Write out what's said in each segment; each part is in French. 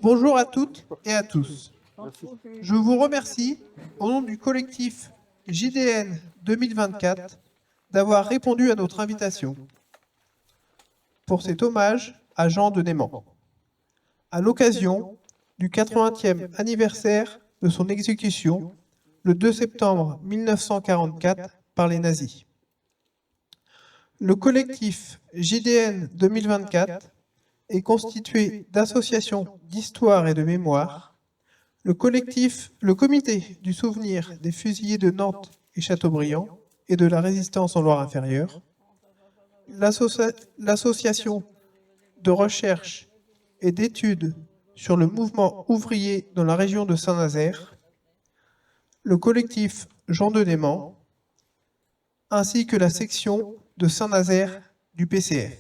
Bonjour à toutes et à tous. Je vous remercie, au nom du collectif JDN 2024, d'avoir répondu à notre invitation pour cet hommage à Jean de Néman, à l'occasion du 80e anniversaire de son exécution le 2 septembre 1944 par les nazis. Le collectif JDN 2024 est constitué d'associations d'histoire et de mémoire, le comité du souvenir des fusillés de Nantes et Châteaubriand et de la résistance en Loire-Inférieure, l'association de recherche et d'études sur le mouvement ouvrier dans la région de Saint-Nazaire, le collectif Jean de Néman, ainsi que la section de Saint-Nazaire du PCF.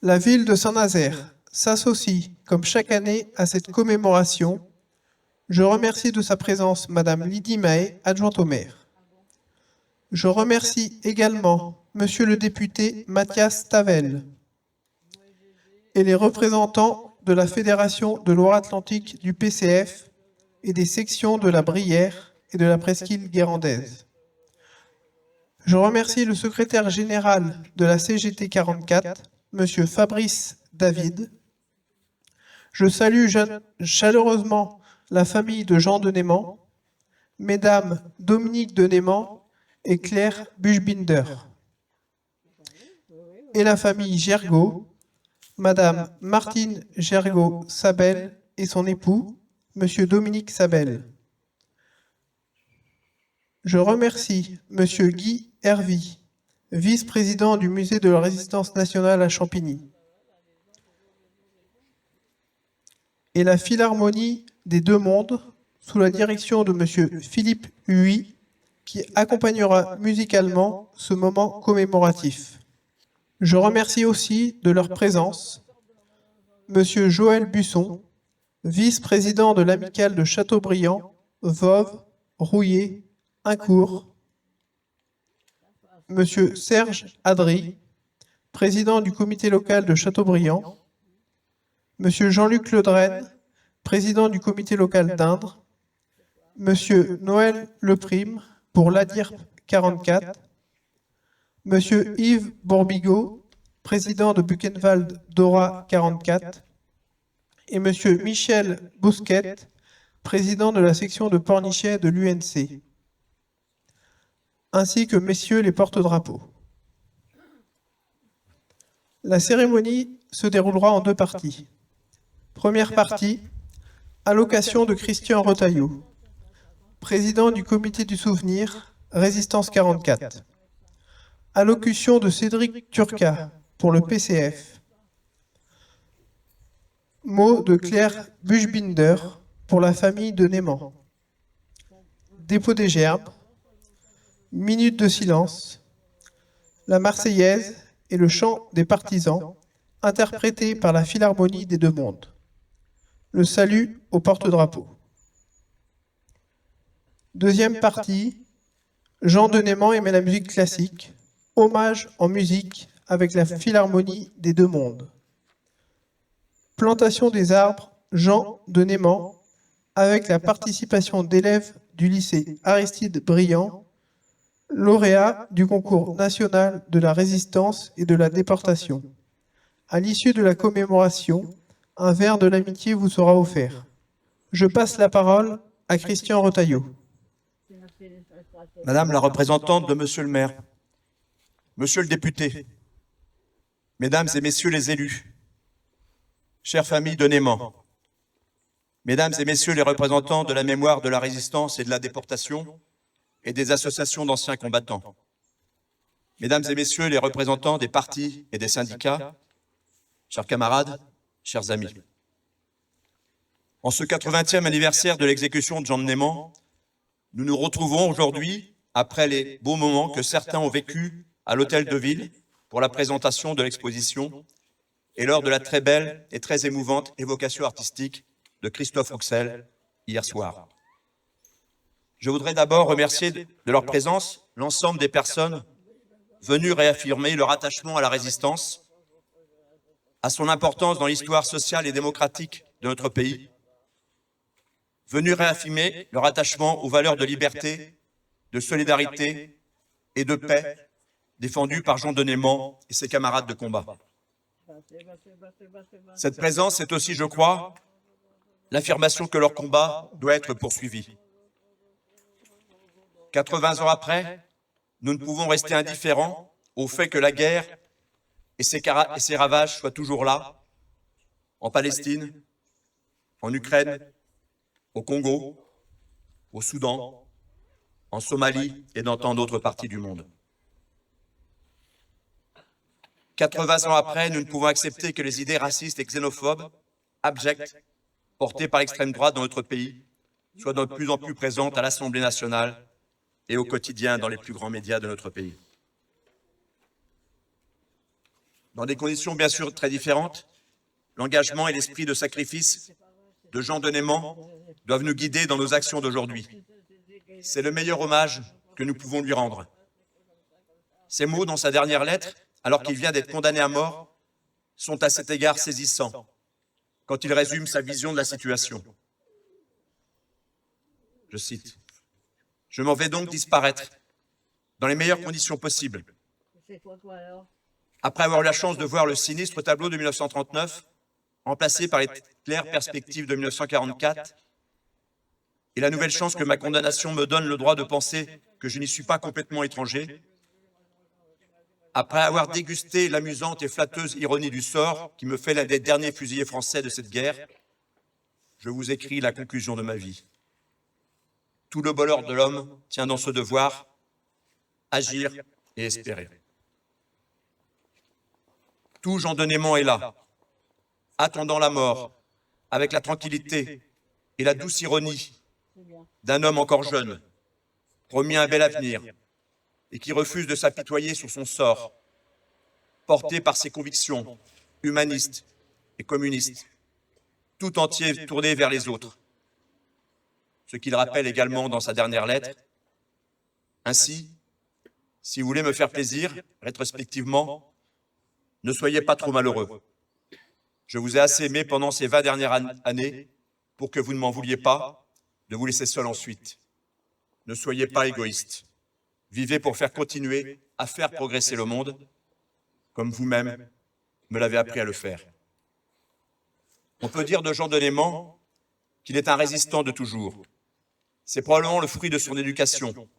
La ville de Saint-Nazaire s'associe, comme chaque année, à cette commémoration. Je remercie de sa présence Madame Lydie Mahé, adjointe au maire. Je remercie également Monsieur le député Mathias Tavel et les représentants de la Fédération de Loire-Atlantique du PCF et des sections de la Brière et de la presqu'île guérandaise. Je remercie le secrétaire général de la CGT 44, Monsieur Fabrice David. Je salue chaleureusement la famille de Jean de Néman, Mesdames Dominique de Néman et Claire Buchbinder, et la famille Gergaud, Madame Martine Gergaud-Sabel et son époux, Monsieur Dominique Sabel. Je remercie Monsieur Guy Hervy, vice-président du Musée de la Résistance nationale à Champigny, et la Philharmonie des Deux Mondes, sous la direction de Monsieur Philippe Huy, qui accompagnera musicalement ce moment commémoratif. Je remercie aussi de leur présence Monsieur Joël Busson, vice-président de l'Amicale de Châteaubriand, Voves, Rouillé, Incourt, Monsieur Serge Adry, président du comité local de Châteaubriand, Monsieur Jean-Luc Ledrenne, président du comité local d'Indre, Monsieur Noël Leprime pour l'ADIRP 44, Monsieur Yves Bourbigo, président de Buchenwald Dora 44, et Monsieur Michel Bousquet, président de la section de Pornichet de l'UNC, ainsi que messieurs les porte-drapeaux. La cérémonie se déroulera en deux parties. Première partie, allocation de Christian Retailleau, président du comité du souvenir, Résistance 44. Allocution de Cédric Turca pour le PCF. Mot de Claire Buchbinder pour la famille de Néman. Dépôt des gerbes. Minute de silence, la Marseillaise et le chant des partisans, interprétés par la Philharmonie des Deux Mondes. Le salut au porte-drapeau. Deuxième partie, Jean de Néman aimait la musique classique, hommage en musique avec la Philharmonie des Deux Mondes. Plantation des arbres, Jean de Néman, avec la participation d'élèves du lycée Aristide Briand, lauréat du concours national de la résistance et de la déportation. À l'issue de la commémoration, un verre de l'amitié vous sera offert. Je passe la parole à Christian Retailleau. Madame la représentante de Monsieur le maire, Monsieur le député, Mesdames et Messieurs les élus, chère famille de Néman, Mesdames et Messieurs les représentants de la mémoire de la résistance et de la déportation, et des associations d'anciens combattants. Mesdames et Messieurs les représentants des partis et des syndicats, chers camarades, chers amis. En ce 80e anniversaire de l'exécution de Jean de Néman, nous nous retrouvons aujourd'hui, après les beaux moments que certains ont vécus à l'Hôtel de Ville pour la présentation de l'exposition et lors de la très belle et très émouvante évocation artistique de Christophe Rouxel hier soir. Je voudrais d'abord remercier de leur présence l'ensemble des personnes venues réaffirmer leur attachement à la résistance à son importance dans l'histoire sociale et démocratique de notre pays, venus réaffirmer leur attachement aux valeurs de liberté, de solidarité et de paix défendues par Jean Denémant et ses camarades de combat. Cette présence est aussi, je crois, l'affirmation que leur combat doit être poursuivi. 80 ans après, nous ne pouvons rester indifférents au fait que la guerre et ses ravages soient toujours là, en Palestine, en Ukraine, au Congo, au Soudan, en Somalie et dans tant d'autres parties du monde. 80 ans après, nous ne pouvons accepter que les idées racistes et xénophobes, abjectes, portées par l'extrême droite dans notre pays, soient de plus en plus présentes à l'Assemblée nationale et au quotidien dans les plus grands médias de notre pays. Dans des conditions bien sûr très différentes, l'engagement et l'esprit de sacrifice de Jean Denémant doivent nous guider dans nos actions d'aujourd'hui. C'est le meilleur hommage que nous pouvons lui rendre. Ces mots, dans sa dernière lettre, alors qu'il vient d'être condamné à mort, sont à cet égard saisissants, quand il résume sa vision de la situation. Je cite, « Je m'en vais donc disparaître dans les meilleures conditions possibles. Après avoir eu la chance de voir le sinistre tableau de 1939, remplacé par les claires perspectives de 1944, et la nouvelle chance que ma condamnation me donne le droit de penser que je n'y suis pas complètement étranger, après avoir dégusté l'amusante et flatteuse ironie du sort qui me fait l'un des derniers fusillés français de cette guerre, je vous écris la conclusion de ma vie. Tout le bonheur de l'homme tient dans ce devoir, agir et espérer. Tout Jean Denémant est là, attendant la mort, avec la tranquillité et la douce ironie d'un homme encore jeune, promis un bel avenir, et qui refuse de s'apitoyer sur son sort, porté par ses convictions humanistes et communistes, tout entier tourné vers les autres. Ce qu'il rappelle également dans sa dernière lettre. Ainsi, si vous voulez me faire plaisir, rétrospectivement, ne soyez pas trop malheureux. Je vous ai assez aimé pendant ces 20 dernières années pour que vous ne m'en vouliez pas de vous laisser seul ensuite. Ne soyez pas égoïste. Vivez pour faire continuer à faire progresser le monde, comme vous-même me l'avez appris à le faire. On peut dire de Jean Denémant qu'il est un résistant de toujours. C'est probablement le fruit de son éducation,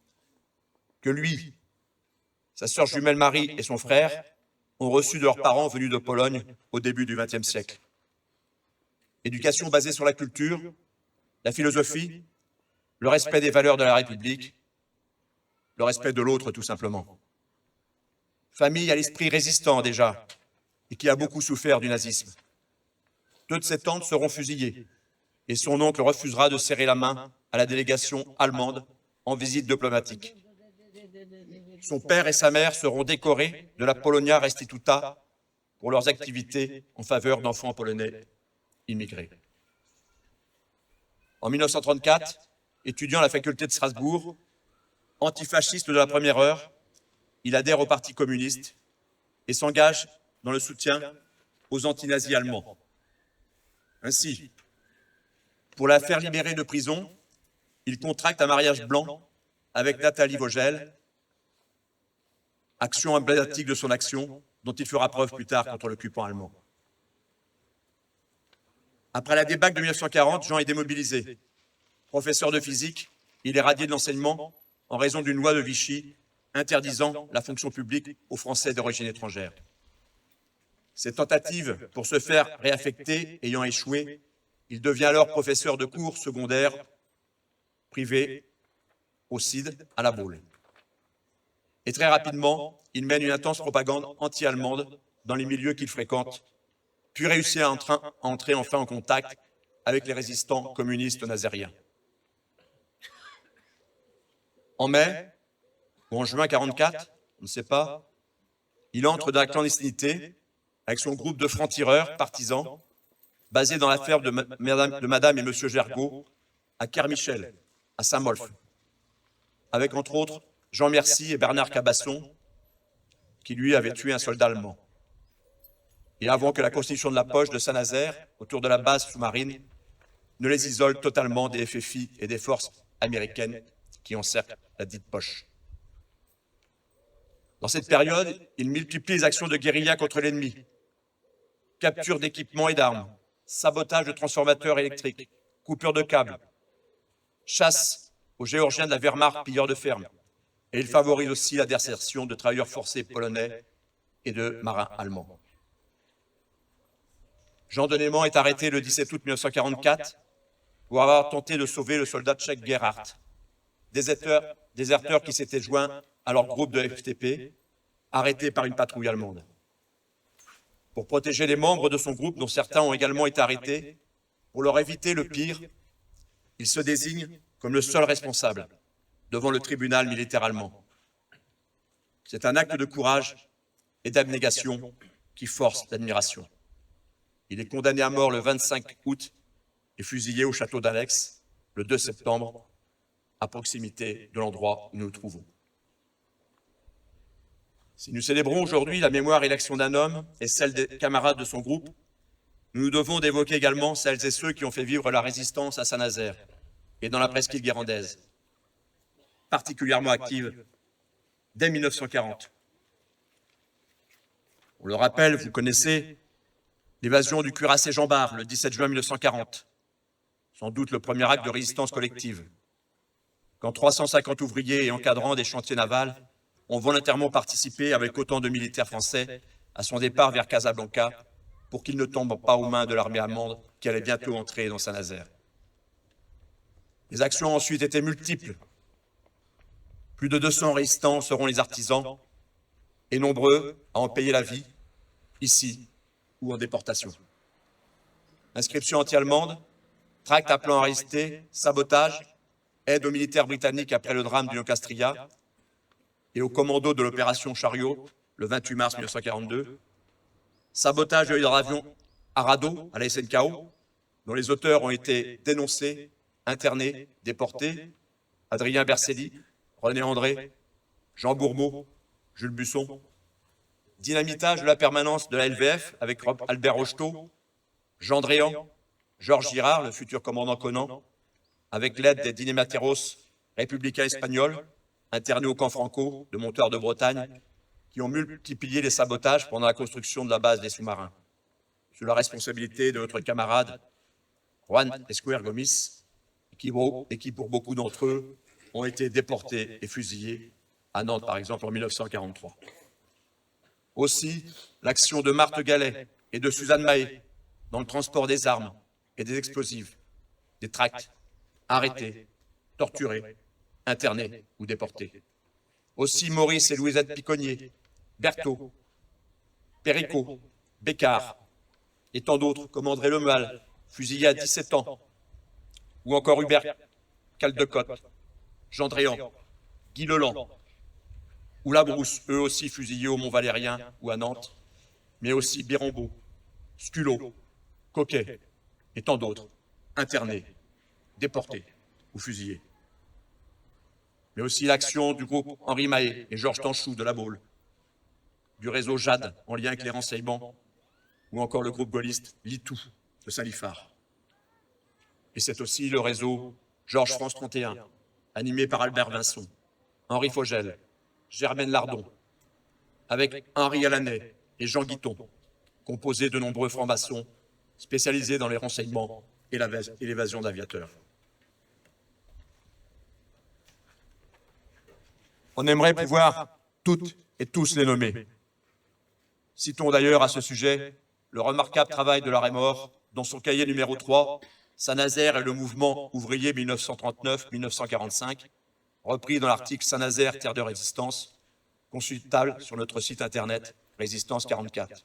que lui, sa sœur jumelle Marie et son frère ont reçu de leurs parents venus de Pologne au début du XXe siècle. Éducation basée sur la culture, la philosophie, le respect des valeurs de la République, le respect de l'autre tout simplement. Famille à l'esprit résistant déjà, et qui a beaucoup souffert du nazisme. 2 de ses tantes seront fusillées, et son oncle refusera de serrer la main à la délégation allemande en visite diplomatique. Son père et sa mère seront décorés de la Polonia Restituta pour leurs activités en faveur d'enfants polonais immigrés. En 1934, étudiant à la faculté de Strasbourg, antifasciste de la première heure, il adhère au Parti communiste et s'engage dans le soutien aux antinazis allemands. Ainsi, pour la faire libérer de prison, il contracte un mariage blanc avec Nathalie Vogel, action emblématique de son action, dont il fera preuve plus tard contre l'occupant allemand. Après la débâcle de 1940, Jean est démobilisé. Professeur de physique, il est radié de l'enseignement en raison d'une loi de Vichy interdisant la fonction publique aux Français d'origine étrangère. Ces tentatives pour se faire réaffecter ayant échoué, il devient alors professeur de cours secondaires privé au CID à La Baule. Et très rapidement, il mène une intense propagande anti-allemande dans les milieux qu'il fréquente, puis réussit à entrer enfin en contact avec les résistants communistes nazériens. En mai, ou en juin 1944, on ne sait pas, il entre dans la clandestinité avec son groupe de francs-tireurs partisans, basé dans la ferme de Madame et Monsieur Gergaud, à Kermichel, à Saint-Molf, avec entre autres Jean Mercy et Bernard Cabasson, qui lui avait tué un soldat allemand. et avant que la constitution de la poche de Saint-Nazaire, autour de la base sous-marine, ne les isole totalement des FFI et des forces américaines qui encerclent la dite poche. Dans cette période, il multiplie les actions de guérilla contre l'ennemi, capture d'équipements et d'armes, sabotage de transformateurs électriques, coupure de câbles, chasse aux Géorgiens de la Wehrmacht pilleurs de fermes, et il favorise aussi la désertion de travailleurs forcés polonais et de marins allemands. Jean Denémant est arrêté le 17 août 1944 pour avoir tenté de sauver le soldat tchèque Gerhardt, déserteur qui s'était joint à leur groupe de FTP, arrêté par une patrouille allemande. Pour protéger les membres de son groupe, dont certains ont également été arrêtés, pour leur éviter le pire, il se désigne comme le seul responsable devant le tribunal militaire allemand. C'est un acte de courage et d'abnégation qui force l'admiration. Il est condamné à mort le 25 août et fusillé au château d'Alex le 2 septembre, à proximité de l'endroit où nous nous trouvons. Si nous célébrons aujourd'hui la mémoire et l'action d'un homme et celle des camarades de son groupe, nous nous devons d'évoquer également celles et ceux qui ont fait vivre la résistance à Saint-Nazaire et dans la presqu'île guérandaise, particulièrement active dès 1940. On le rappelle, vous connaissez l'évasion du cuirassé Jean Bart le 17 juin 1940, sans doute le premier acte de résistance collective, quand 350 ouvriers et encadrants des chantiers navals ont volontairement participé avec autant de militaires français à son départ vers Casablanca pour qu'il ne tombe pas aux mains de l'armée allemande qui allait bientôt entrer dans Saint-Nazaire. Les actions ont ensuite été multiples. Plus de 200 résistants seront les artisans et nombreux à en payer la vie, ici ou en déportation. Inscription anti-allemande, tract appelant à résister, sabotage, aide aux militaires britanniques après le drame du Locastria et au commando de l'opération Chariot le 28 mars 1942, sabotage de l'hydravion Arado à la SNKO, dont les auteurs ont été dénoncés, internés, déportés, Adrien Bercelli, René André, Jean Bourmeau, Jules Busson, dynamitage de la permanence de la LVF avec Albert Rocheteau, Jean Dréan, Georges Girard, le futur commandant Conan, avec l'aide des Dinamateros républicains espagnols, internés au camp Franco de Monteur de Bretagne, qui ont multiplié les sabotages pendant la construction de la base des sous-marins, sous la responsabilité de notre camarade Juan Escuer Gomis, et qui pour beaucoup d'entre eux ont été déportés et fusillés à Nantes, par exemple, en 1943. Aussi, l'action de Marthe Gallet et de Suzanne Mahé dans le transport des armes et des explosifs, des tracts, arrêtés, torturés, internés ou déportés. Aussi Maurice et Louisette Piconnier, Berthaud, Péricot, Bécard et tant d'autres comme André Lemal, fusillé à 17 ans, ou encore Hubert Caldecotte, Jean Dréan, Guy Leland, ou Labrousse, eux aussi fusillés au Mont-Valérien ou à Nantes, mais aussi Bérambeau, Sculot, Coquet et tant d'autres, internés, déportés ou fusillés. Mais aussi l'action du groupe Henri Mahé et Georges Tanchou de La Baule, du réseau JAD en lien avec les renseignements, ou encore le groupe gaulliste Litou de Saint-Liphard. Et c'est aussi le réseau Georges France 31, animé par Albert Vincent, Henri Fogel, Germaine Lardon, avec Henri Allanay et Jean Guiton, composé de nombreux francs-maçons spécialisés dans les renseignements et l'évasion d'aviateurs. On aimerait pouvoir toutes et tous les nommer. Citons d'ailleurs à ce sujet le remarquable travail de l'arrêt mort dans son cahier numéro 3, Saint-Nazaire et le mouvement ouvrier 1939-1945, repris dans l'article Saint-Nazaire, terre de résistance, consultable sur notre site internet Résistance 44.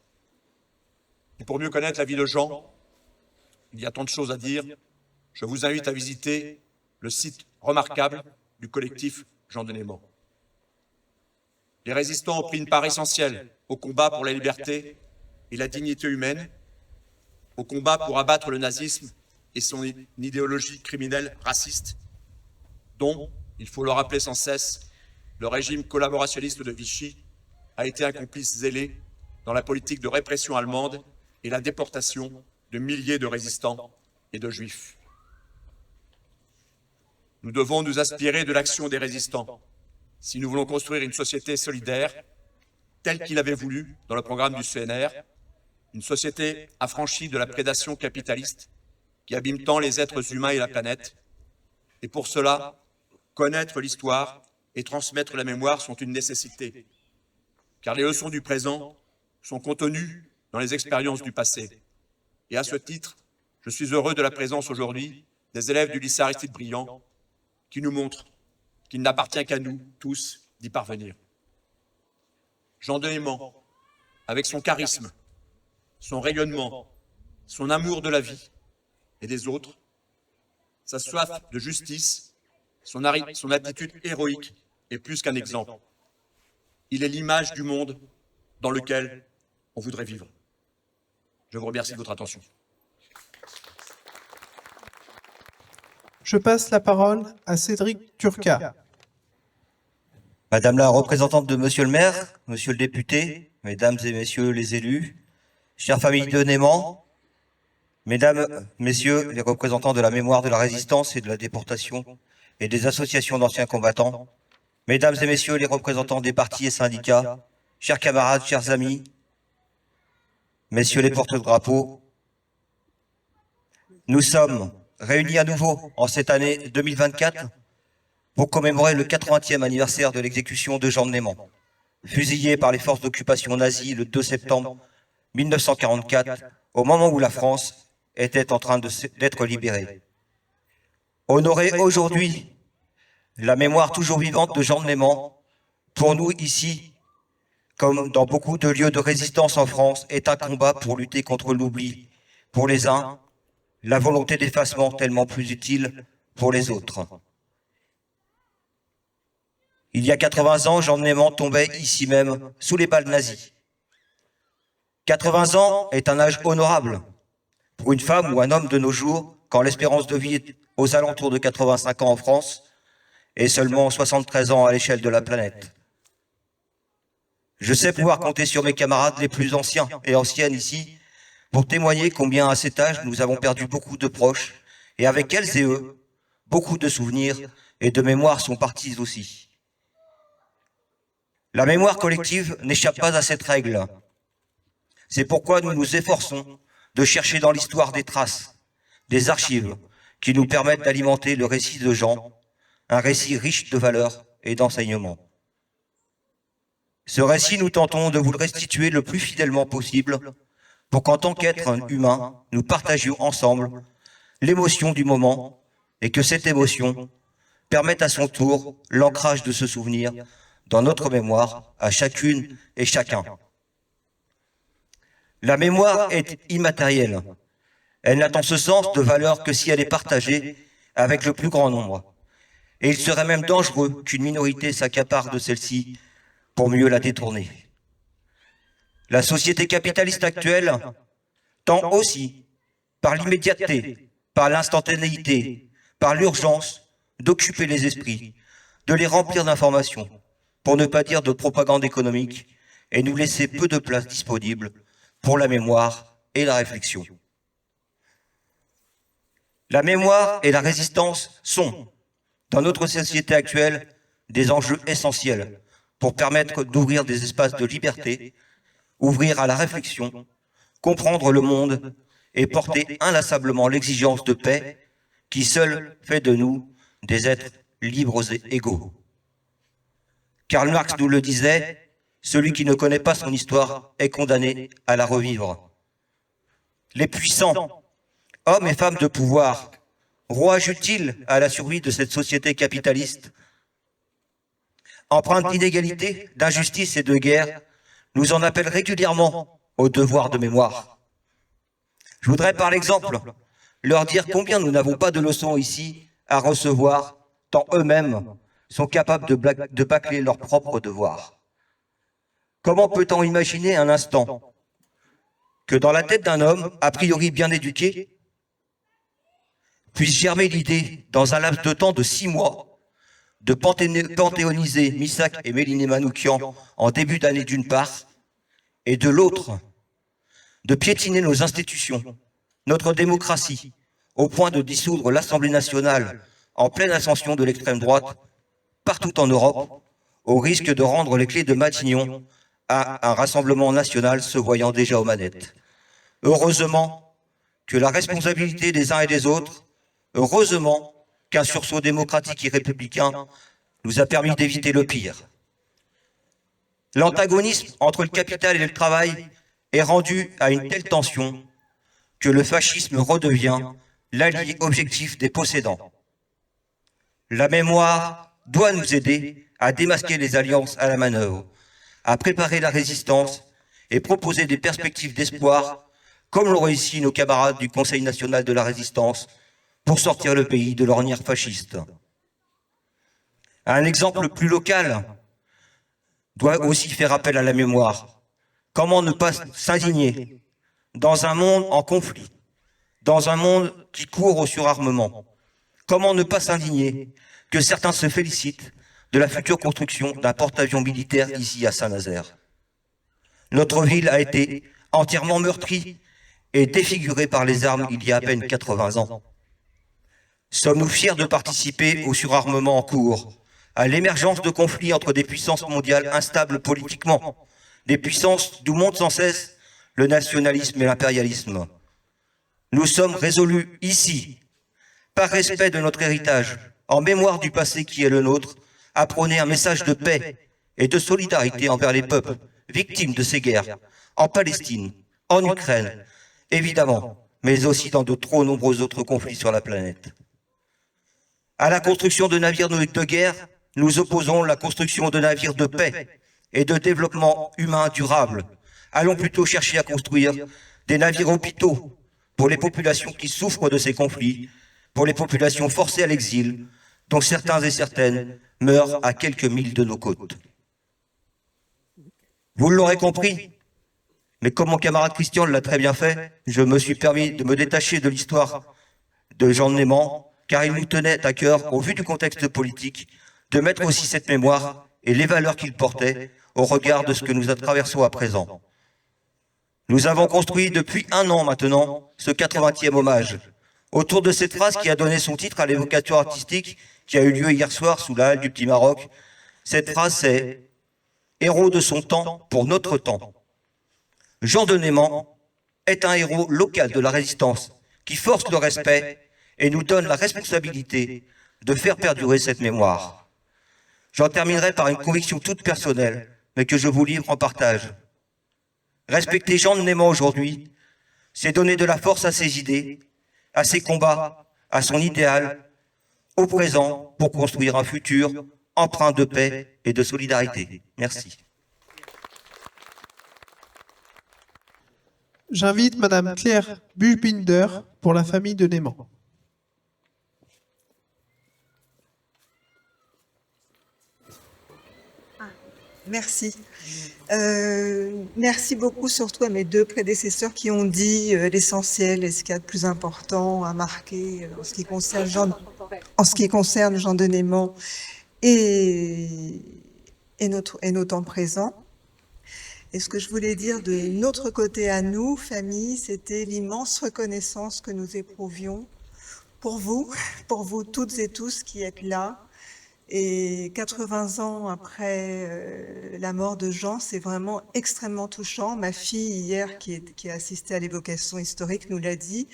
Et pour mieux connaître la vie de Jean, il y a tant de choses à dire, je vous invite à visiter le site remarquable du collectif Jean Denémant. Les résistants ont pris une part essentielle au combat pour la liberté et la dignité humaine, au combat pour abattre le nazisme et son idéologie criminelle raciste, dont, il faut le rappeler sans cesse, le régime collaborationniste de Vichy a été un complice zélé dans la politique de répression allemande et la déportation de milliers de résistants et de juifs. Nous devons nous inspirer de l'action des résistants si nous voulons construire une société solidaire telle qu'il avait voulu dans le programme du CNR, une société affranchie de la prédation capitaliste qui abîme tant les êtres humains et la planète. Et pour cela, connaître l'histoire et transmettre la mémoire sont une nécessité, car les leçons du présent sont contenues dans les expériences du passé. Et à ce titre, je suis heureux de la présence aujourd'hui des élèves du lycée Aristide Briand qui nous montrent qu'il n'appartient qu'à nous tous d'y parvenir. Jean Denémant, avec son charisme, son rayonnement, son amour de la vie et des autres, sa soif de justice, son attitude héroïque est plus qu'un exemple. Il est l'image du monde dans lequel on voudrait vivre. Je vous remercie de votre attention. Je passe la parole à Cédric Turca. Madame la représentante de Monsieur le maire, Monsieur le député, Mesdames et Messieurs les élus, chère famille de Néman, Mesdames, Messieurs les représentants de la mémoire de la résistance et de la déportation et des associations d'anciens combattants, Mesdames et Messieurs les représentants des partis et syndicats, chers camarades, chers amis, Messieurs les porte-drapeaux, nous sommes réunis à nouveau en cette année 2024 pour commémorer le 80e anniversaire de l'exécution de Jean Denémant, fusillé par les forces d'occupation nazies le 2 septembre 1944, au moment où la France était en train d'être libérée. Honorer aujourd'hui la mémoire toujours vivante de Jean Denémant, pour nous ici, comme dans beaucoup de lieux de résistance en France, est un combat pour lutter contre l'oubli. Pour les uns, la volonté d'effacement tellement plus utile pour les autres. Il y a 80 ans, Jean Denémant tombait ici même, sous les balles nazies. 80 ans est un âge honorable pour une femme ou un homme de nos jours, quand l'espérance de vie est aux alentours de 85 ans en France et seulement 73 ans à l'échelle de la planète. Je sais pouvoir compter sur mes camarades les plus anciens et anciennes ici pour témoigner combien à cet âge nous avons perdu beaucoup de proches et avec elles et eux, beaucoup de souvenirs et de mémoires sont partis aussi. La mémoire collective n'échappe pas à cette règle. C'est pourquoi nous nous efforçons de chercher dans l'histoire des traces, des archives qui nous permettent d'alimenter le récit de Jean, un récit riche de valeurs et d'enseignements. Ce récit, nous tentons de vous le restituer le plus fidèlement possible pour qu'en tant qu'être humain, nous partagions ensemble l'émotion du moment et que cette émotion permette à son tour l'ancrage de ce souvenir dans notre mémoire à chacune et chacun. La mémoire est immatérielle. Elle n'a en ce sens de valeur que si elle est partagée avec le plus grand nombre. Et il serait même dangereux qu'une minorité s'accapare de celle-ci pour mieux la détourner. La société capitaliste actuelle tend aussi, par l'immédiateté, par l'instantanéité, par l'urgence, d'occuper les esprits, de les remplir d'informations, pour ne pas dire de propagande économique, et nous laisser peu de place disponible pour la mémoire et la réflexion. La mémoire et la résistance sont, dans notre société actuelle, des enjeux essentiels pour permettre d'ouvrir des espaces de liberté, ouvrir à la réflexion, comprendre le monde et porter inlassablement l'exigence de paix qui seule fait de nous des êtres libres et égaux. Karl Marx nous le disait, celui qui ne connaît pas son histoire est condamné à la revivre. Les puissants, hommes et femmes de pouvoir, rouages utiles à la survie de cette société capitaliste, empreinte d'inégalité, d'injustice et de guerre, nous en appellent régulièrement au devoir de mémoire. Je voudrais par exemple leur dire combien nous n'avons pas de leçons ici à recevoir, tant eux-mêmes sont capables de bâcler leurs propres devoirs. Comment peut-on imaginer un instant que dans la tête d'un homme, a priori bien éduqué, puisse germer l'idée, dans un laps de temps de 6 mois, de panthéoniser Missak et Méliné Manoukian en début d'année d'une part, et de l'autre, de piétiner nos institutions, notre démocratie, au point de dissoudre l'Assemblée nationale en pleine ascension de l'extrême droite, partout en Europe, au risque de rendre les clés de Matignon à un rassemblement national se voyant déjà aux manettes. Heureusement que la responsabilité des uns et des autres, heureusement qu'un sursaut démocratique et républicain nous a permis d'éviter le pire. L'antagonisme entre le capital et le travail est rendu à une telle tension que le fascisme redevient l'allié objectif des possédants. La mémoire doit nous aider à démasquer les alliances à la manœuvre, à préparer la résistance et proposer des perspectives d'espoir, comme l'ont réussi nos camarades du Conseil national de la résistance, pour sortir le pays de l'ornière fasciste. Un exemple plus local doit aussi faire appel à la mémoire. Comment ne pas s'indigner dans un monde en conflit, dans un monde qui court au surarmement? Comment ne pas s'indigner que certains se félicitent de la future construction d'un porte-avions militaire ici à Saint-Nazaire? Notre ville a été entièrement meurtrie et défigurée par les armes il y a à peine 80 ans. Sommes-nous fiers de participer au surarmement en cours, à l'émergence de conflits entre des puissances mondiales instables politiquement, des puissances d'où montent sans cesse le nationalisme et l'impérialisme? Nous sommes résolus ici, par respect de notre héritage, en mémoire du passé qui est le nôtre, à prôner un message de paix et de solidarité envers les peuples victimes de ces guerres, en Palestine, en Ukraine, évidemment, mais aussi dans de trop nombreux autres conflits sur la planète. À la construction de navires de guerre, nous opposons la construction de navires de paix et de développement humain durable. Allons plutôt chercher à construire des navires hôpitaux pour les populations qui souffrent de ces conflits, pour les populations forcées à l'exil, dont certains et certaines meurent à quelques milles de nos côtes. Vous l'aurez compris, mais comme mon camarade Christian l'a très bien fait, je me suis permis de me détacher de l'histoire de Jean de Néman, car il nous tenait à cœur, au vu du contexte politique, de mettre aussi cette mémoire et les valeurs qu'il portait au regard de ce que nous traversons à présent. Nous avons construit depuis 1 an maintenant ce 80e hommage, autour de cette phrase qui a donné son titre à l'évocation artistique qui a eu lieu hier soir sous la halle du Petit Maroc. Cette phrase, c'est « Héros de son temps pour notre temps ». Jean de Néman est un héros local de la résistance qui force le respect et nous donne la responsabilité de faire perdurer cette mémoire. J'en terminerai par une conviction toute personnelle, mais que je vous livre en partage. Respecter Jean de Néman aujourd'hui, c'est donner de la force à ses idées, à ses combats, à son idéal, au présent, pour construire un futur empreint de paix et de solidarité. Merci. J'invite Madame Claire Buchbinder pour la famille de Néman. Merci. Merci beaucoup surtout à mes 2 prédécesseurs qui ont dit l'essentiel et ce qu'il y a de plus important à marquer en ce qui concerne Jean de Néman et nos temps présents. Et ce que je voulais dire de notre côté à nous, famille, c'était l'immense reconnaissance que nous éprouvions pour vous toutes et tous qui êtes là. Et 80 ans après la mort de Jean, c'est vraiment extrêmement touchant. Ma fille, hier, qui a assisté à l'évocation historique, nous l'a dit.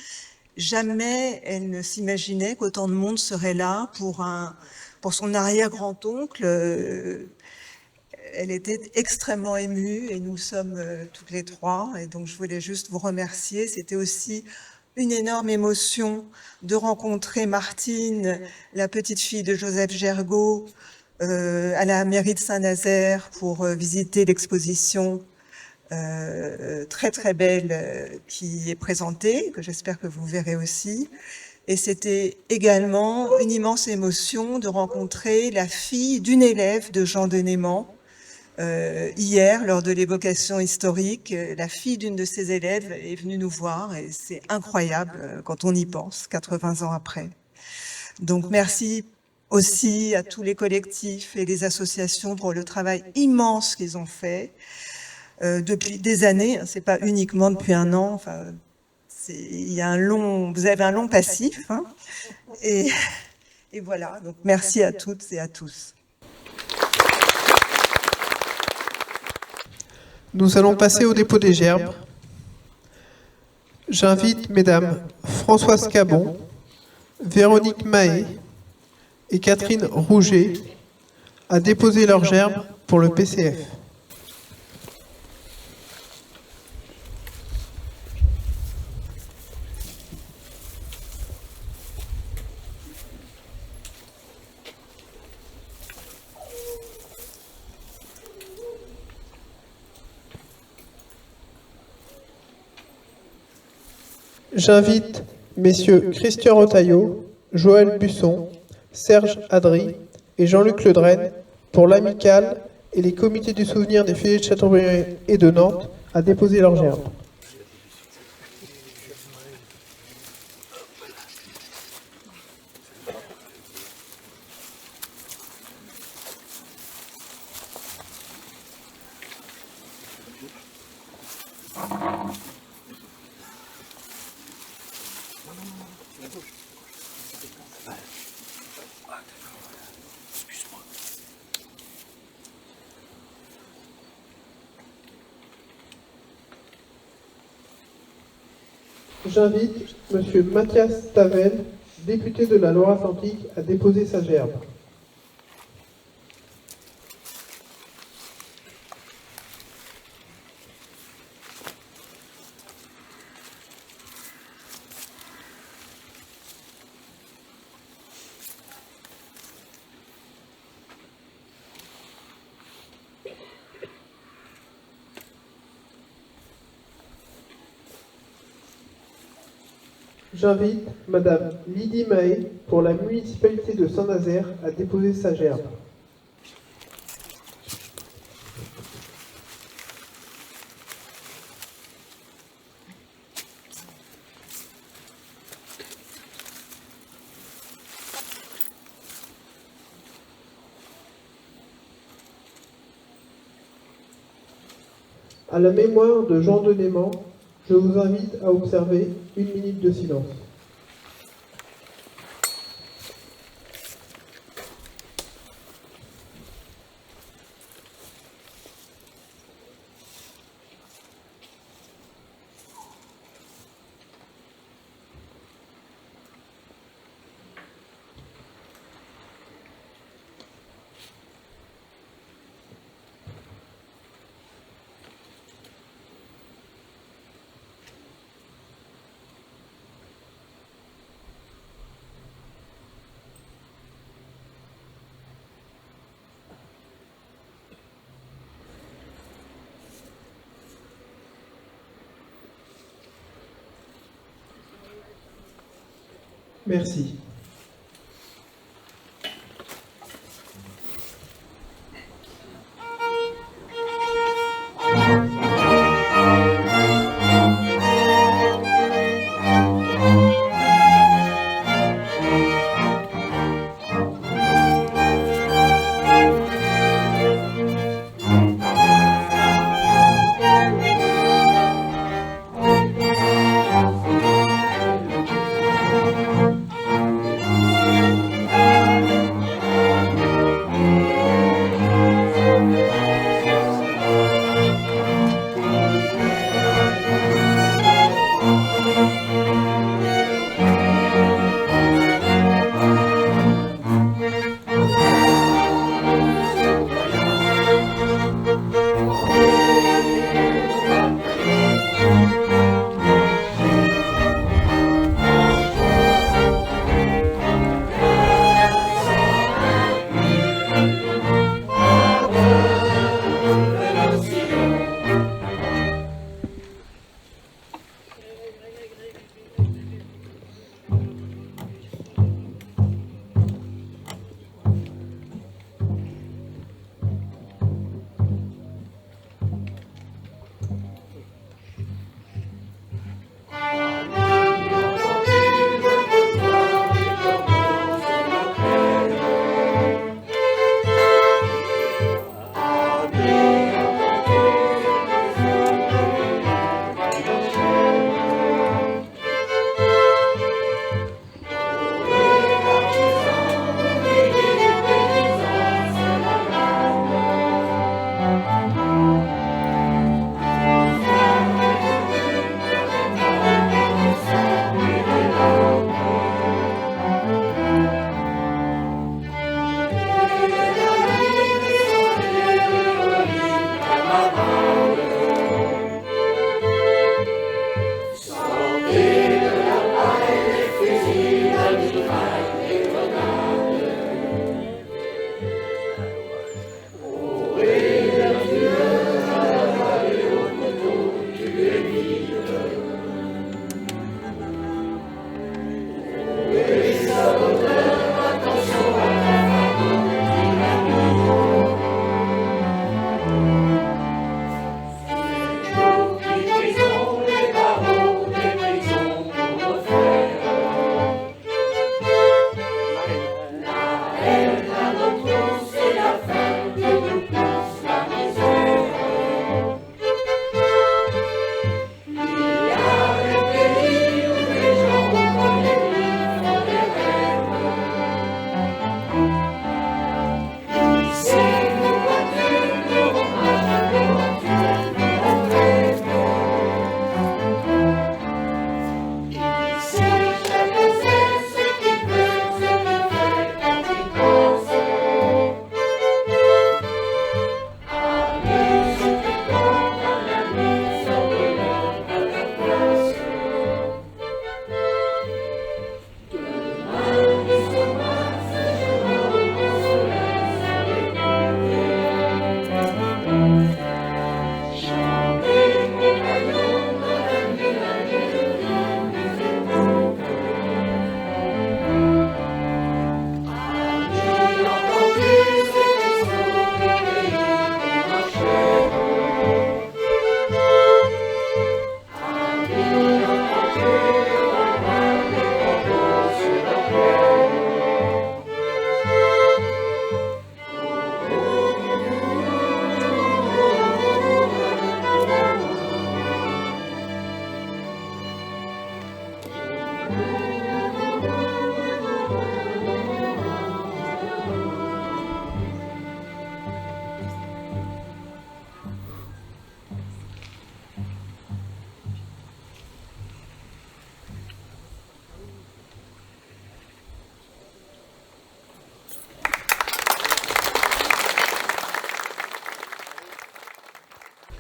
Jamais elle ne s'imaginait qu'autant de monde serait là pour son arrière-grand-oncle. Elle était extrêmement émue et nous sommes toutes les 3. Et donc, je voulais juste vous remercier. C'était aussi une énorme émotion de rencontrer Martine, la petite fille de Joseph Gergaud, à la mairie de Saint-Nazaire pour visiter l'exposition très très belle qui est présentée, que j'espère que vous verrez aussi. Et c'était également une immense émotion de rencontrer la fille d'une élève de Jean de Néman. Hier, lors de l'évocation historique, la fille d'une de ses élèves est venue nous voir et c'est incroyable quand on y pense, 80 ans après. Donc merci aussi à tous les collectifs et les associations pour le travail immense qu'ils ont fait. depuis des années. C'est pas uniquement depuis un an. Enfin, il y a vous avez un long passif. Hein, et voilà. Donc merci à toutes et à tous. Nous allons passer au dépôt des gerbes. J'invite mesdames Françoise Cabon, Véronique Mahé et Catherine Rouget à déposer leurs gerbes pour le PCF. J'invite messieurs Christian Retailleau, Joël Busson, Serge Adry et Jean-Luc Ledrenne pour l'amicale et les comités du souvenir des fusillés de Châteaubriand et de Nantes à déposer leurs gerbes. J'invite monsieur Mathias Tavel, député de la Loire-Atlantique, à déposer sa gerbe. J'invite madame Lydie Mahé pour la municipalité de Saint-Nazaire à déposer sa gerbe. À la mémoire de Jean Denément, je vous invite à observer 1 minute de silence. Merci.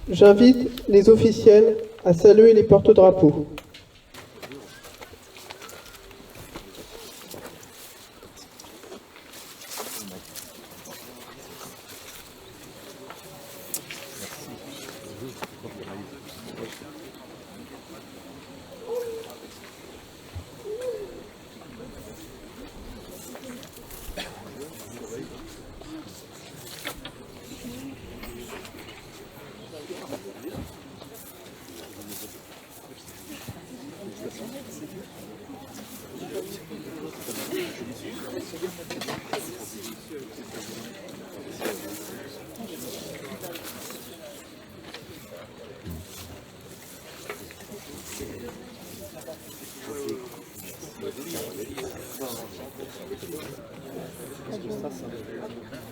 J'invite les officiels à saluer les porte-drapeaux.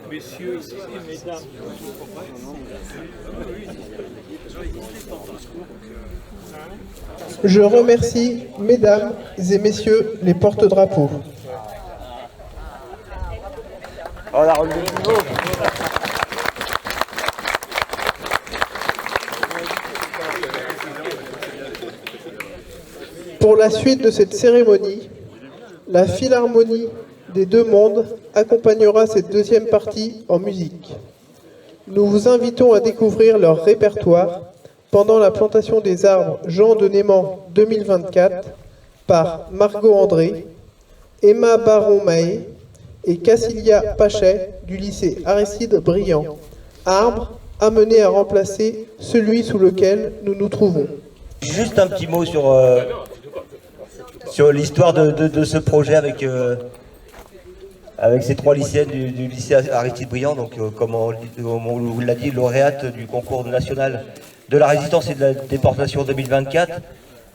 Messieurs et mesdames. Je remercie, mesdames et messieurs, les porte-drapeaux. On a relevé le niveau. Pour la suite de cette cérémonie, la Philharmonie des Deux Mondes accompagnera cette deuxième partie en musique. Nous vous invitons à découvrir leur répertoire pendant la plantation des arbres Jean de Néman 2024 par Margot André, Emma Baron-Mahé et Cassilia Pachet du lycée Aristide Briand. Arbre amené à remplacer celui sous lequel nous nous trouvons. Juste un petit mot sur l'histoire de ce projet avec ces trois lycéennes du lycée Aristide Briand, donc comme on vous l'a dit, lauréate du concours national de la résistance et de la déportation 2024,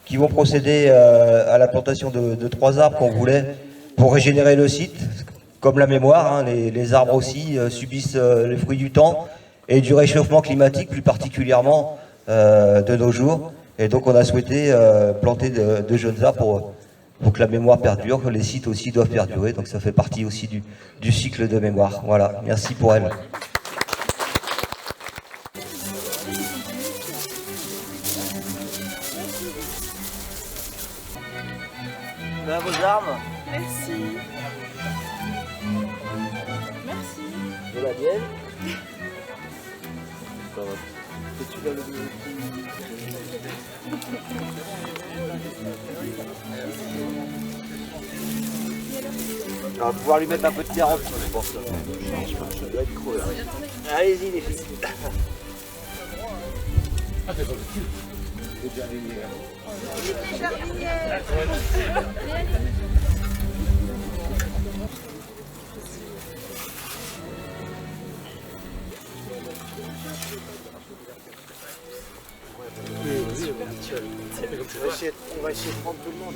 qui vont procéder à la plantation de 3 arbres qu'on voulait pour régénérer le site, comme la mémoire, hein, les arbres aussi subissent les fruits du temps et du réchauffement climatique, plus particulièrement de nos jours. Et donc on a souhaité planter de jeunes arbres pour que la mémoire perdure, que les sites aussi doivent perdurer. Donc ça fait partie aussi du cycle de mémoire. Voilà, merci pour elle. Là, vos armes. Merci. Merci. De la mienne. On va pouvoir lui mettre un peu de terre en dessous, je pense. Ça doit être creux, là. Allez-y, les filles. On va essayer de prendre tout le monde.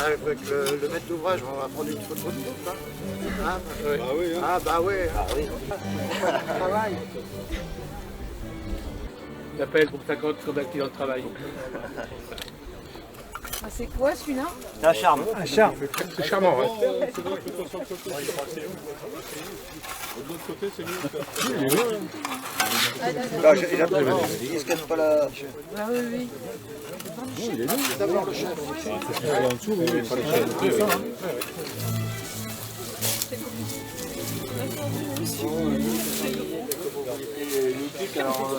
Avec le maître d'ouvrage, on va prendre une photo de groupe. Hein. Ah bah oui. Ah oui. Travail. L'appel pour 50 comme accident de travail. Ah, c'est quoi celui-là? C'est un charme. Un charme. C'est charmant, ouais. Là, il se casse pas la... Ah oui, oui. C'est d'abord le chef.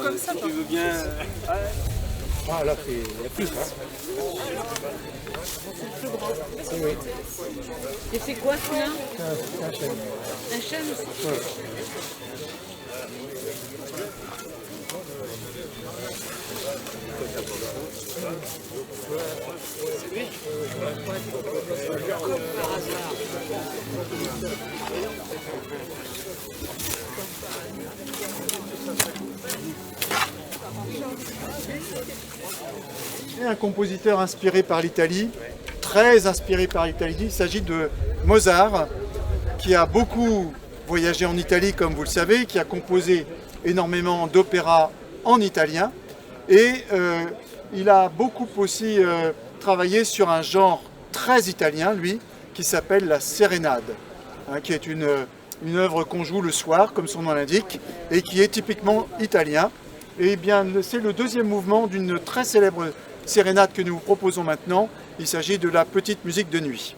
Comme ça, tu veux bien. Ah là, il y a plus, hein. Et c'est quoi celui-là? Un chêne. Un chêne aussi? Ouais. Et un compositeur inspiré par l'Italie, très inspiré par l'Italie. Il s'agit de Mozart, qui a beaucoup voyagé en Italie, comme vous le savez, qui a composé énormément d'opéras en italien. Et il a beaucoup aussi travaillé sur un genre très italien, lui, qui s'appelle la sérénade, hein, qui est une une œuvre qu'on joue le soir, comme son nom l'indique, et qui est typiquement italien. Et bien, c'est le deuxième mouvement d'une très célèbre sérénade que nous vous proposons maintenant. Il s'agit de la petite musique de nuit.